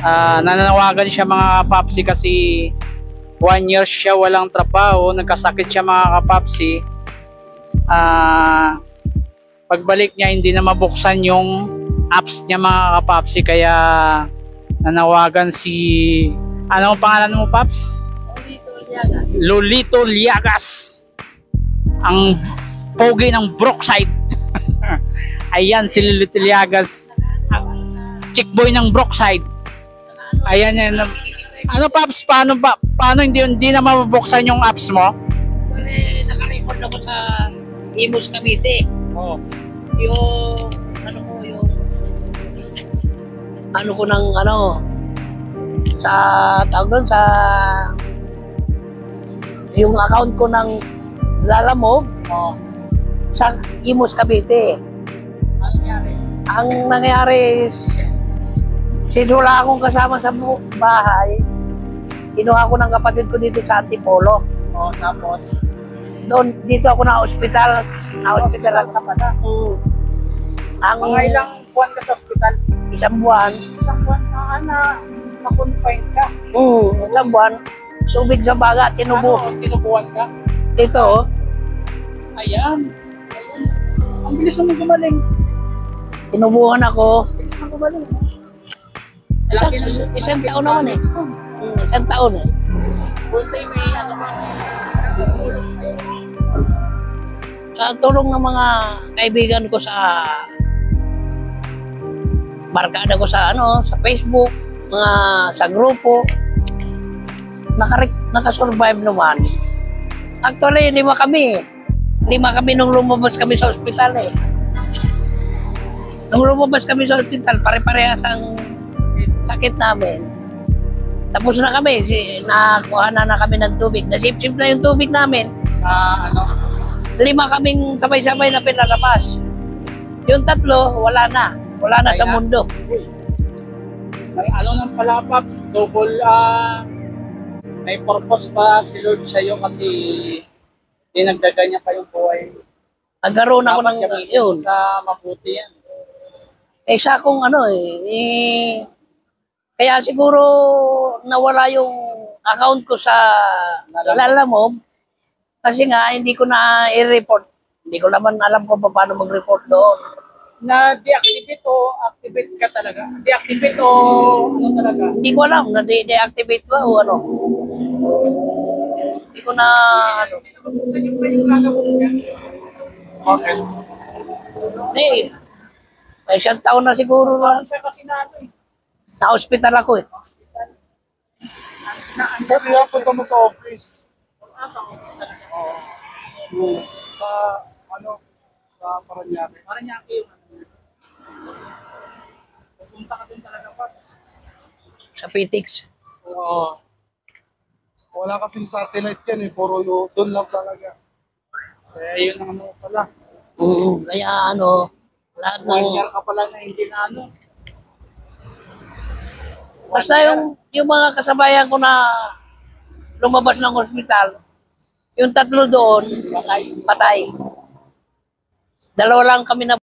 Nananawagan siya mga kapapsi kasi 1 year siya walang trabaho, nagkasakit siya mga kapapsi. Pagbalik niya hindi na mabuksan yung apps niya mga kapapsi, kaya nanawagan si, ano ang pangalan mo Paps? Lolito Liagas, ang pogi ng Brookside. Ayan si Lolito Liagas, chick boy ng Brookside. Ayan yan. Ano Paps, paano hindi na mabuksan yung apps mo? Naka-record ako sa Imus Cavite. Oh. Yung ano ko ng sa tawag doon sa yung account ko ng Lalamove sa Imus Cavite. Ang nangyari is sinula akong kasama sa bahay. Kinuha ko ng kapatid ko dito sa Antipolo. Tapos dito ako na ospital. Na-hospital ka pala. Mga ilang buwan ka sa ospital? Isang buwan. Isang buwan na-confine ka? Isang buwan. Tubig sa baga, tinubo. Tinubuan ka? Dito, Ayan. Ang bilis mo gumaling. tinubuhan ako. Gumaling. Isang taon naman eh. Isang taon eh. Buti may Sa tulong ng mga kaibigan ko sa barkada ko sa sa Facebook, mga sa grupo, nakasurvive naman. Actually, lima kami nung lumabas kami sa ospital eh. Nung lumabas kami sa ospital, pare-parehas ang sakit namin. Tapos na kami, nakuha na kami ng tubig. Nasip-sip na yung tubig namin. 5 kaming sabay-sabay na pinalabas. Yung 3, wala na. Wala na sa mundo. Ano nang pala Paps, double may purpose pa si Lord sa'yo kasi dinagdagan niya pa yung buhay. Nagkaroon ako ng yun. Sa mabuti yan. Sa akong kaya siguro nawala yung account ko sa Lalamove kasi nga hindi ko na i-report. Hindi ko naman alam kung paano mag-report doon. Na-deactivate o activate ka talaga? Deactivate o ano talaga? Hindi ko alam na de-deactivate ba o ano. Hindi ko na Saan yung ba yung gagamot niya? Okay. May 1 taon na siguro na. Saan kasi na ano eh? Na-hospital ako eh. Hospital. Pwede na punta mo sa office. Sa office talaga. Sa sa Paranaque. Paranaque yung pupunta ka dun talaga Paps. Sa Pitex. Oo. Wala kasing satellite yan eh. Puro doon lang talaga. Kaya yun ang ano pala. Kaya lahat ng... 1 year ka pala na hindi na Basta yung mga kasabayan ko na lumabas ng ospital, yung 3 doon, patay. 2 lang kami na